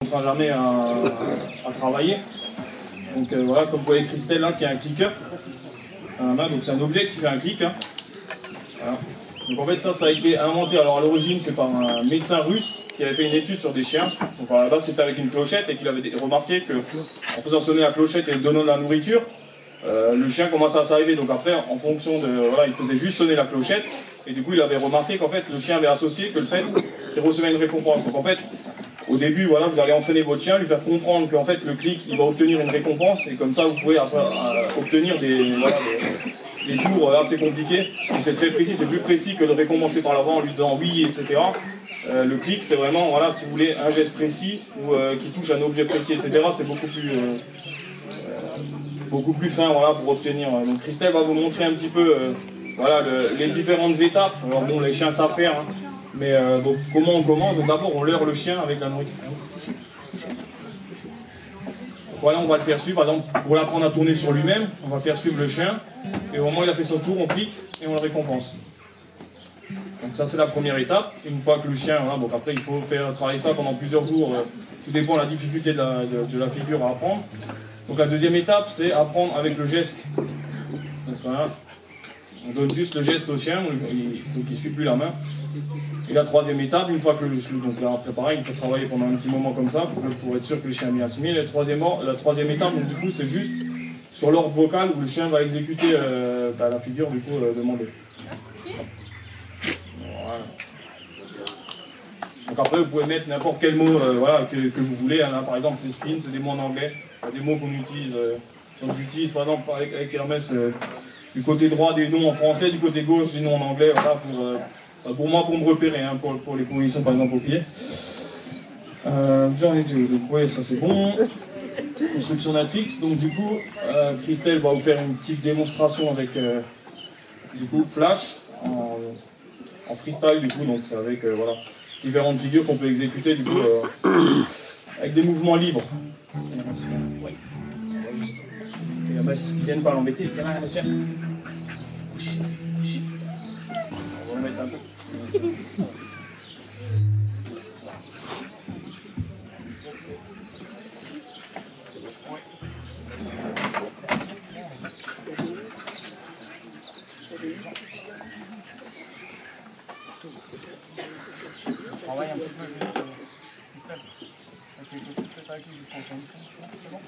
On ne sera jamais à travailler. Donc voilà, comme vous voyez Christelle là qui a un clicker à la main, donc c'est un objet qui fait un clic. Hein. Voilà. Donc en fait ça a été inventé, alors à l'origine c'est par un médecin russe qui avait fait une étude sur des chiens. Donc à la base c'était avec une clochette et qu'il avait remarqué qu'en faisant sonner la clochette et donnant de la nourriture, le chien commençait à s'arriver. Donc après en fonction de, voilà, il faisait juste sonner la clochette et du coup il avait remarqué qu'en fait le chien avait associé que le fait qu'il recevait une récompense. Donc en fait au début, voilà, vous allez entraîner votre chien, lui faire comprendre qu'en fait le clic, il va obtenir une récompense, et comme ça vous pouvez obtenir des tours assez compliqués, parce que c'est très précis, c'est plus précis que de récompenser par l'avant en lui disant oui, etc. Le clic, c'est vraiment, voilà, si vous voulez, un geste précis, ou qui touche un objet précis, etc. C'est beaucoup plus fin, voilà, pour obtenir. Donc Christelle va vous montrer un petit peu voilà, les différentes étapes. Alors bon, les chiens savent faire, hein. Mais donc, comment on commence? Donc d'abord on leurre le chien avec la nourriture. Voilà, on va le faire suivre, par exemple, pour l'apprendre à tourner sur lui-même, on va faire suivre le chien, et au moment où il a fait son tour, on clique et on le récompense. Donc ça c'est la première étape. Une fois que le chien, voilà, donc après il faut faire travailler ça pendant plusieurs jours, tout dépend de la difficulté de la figure à apprendre. Donc la deuxième étape c'est apprendre avec le geste. Donc, voilà, on donne juste le geste au chien, donc il ne suit plus la main. Et la troisième étape, une fois que donc là après pareil, il faut travailler pendant un petit moment comme ça pour être sûr que le chien a bien assimilé. La troisième étape, donc du coup, c'est juste sur l'ordre vocal où le chien va exécuter la figure du coup demandée. Voilà. Donc après, vous pouvez mettre n'importe quel mot voilà, que vous voulez. Là, par exemple, c'est spin, c'est des mots en anglais. Il y a des mots qu'on utilise. Donc j'utilise par exemple avec Hermès du côté droit des noms en français, du côté gauche des noms en anglais, voilà, pour moi, pour me repérer, hein, pour les positions par exemple au pied. J'en ai deux, donc oui, ça c'est bon. Construction d'un fixe, donc du coup, Christelle va vous faire une petite démonstration avec du coup Flash en freestyle, du coup, donc c'est avec voilà, différentes figures qu'on peut exécuter du coup avec des mouvements libres. Ils viennent pas l'embêter, c'est rien à faire. On va remettre un peu. Travaille un petit peu juste avec les côtés peut-être avec lui, c'est bon.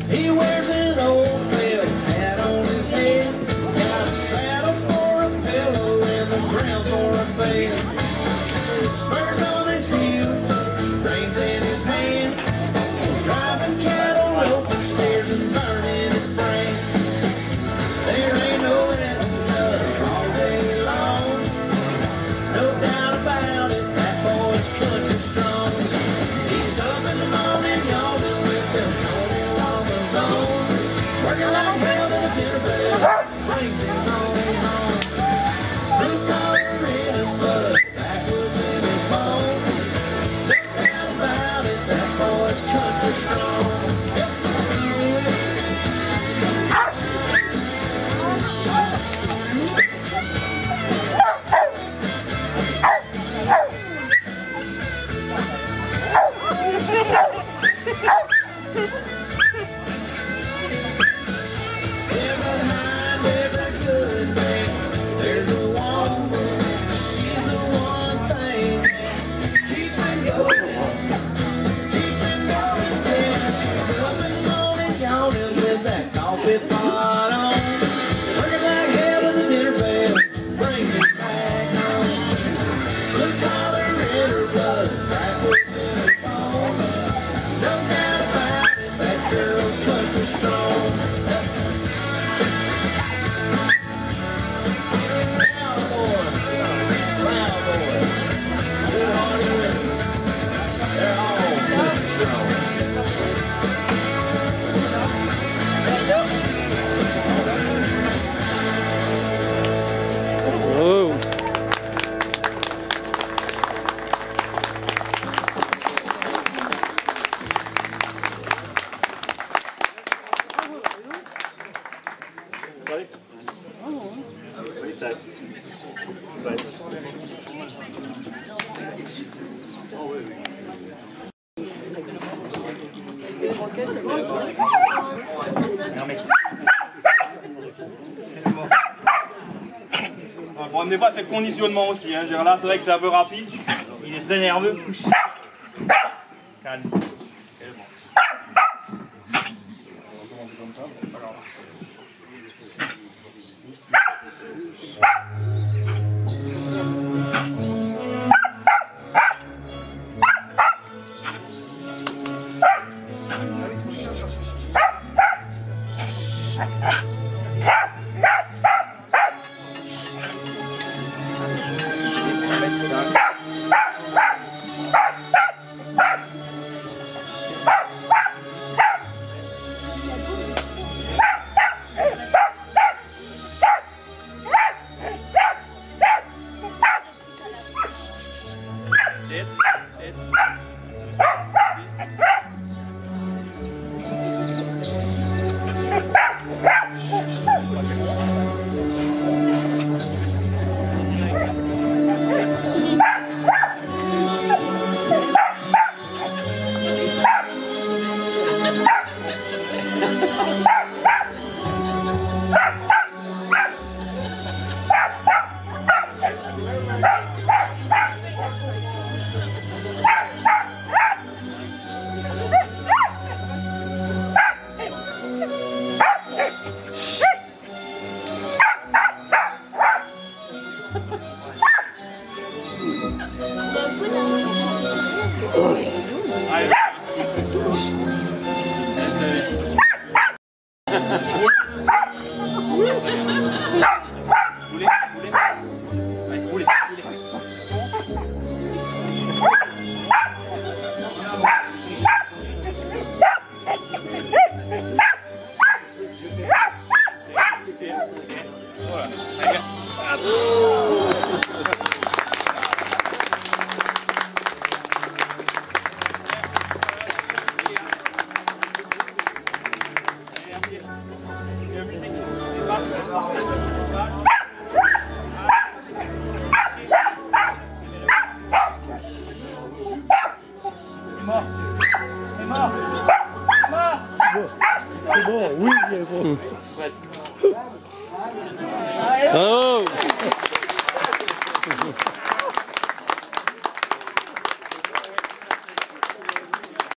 He wears an old felt hat on his head, got a saddle for a pillow and the ground for a bed. Spurs on his heels, reins in his hand, driving cattle, open stairs and burning his brain. There ain't no letting up all day long, no doubt about it, that boy's country strong. He's up in the morning yawning with them Tony Lomas on, working like hell to the dinner bell, brings him home. Blue collar in his blood, backwoods in his bones, no doubt about it, that boy's country strong. Bon, des fois c'est le conditionnement aussi, hein. Là c'est vrai que c'est un peu rapide, il est très nerveux. Calme. C'est bon, oui, c'est bon. Oh!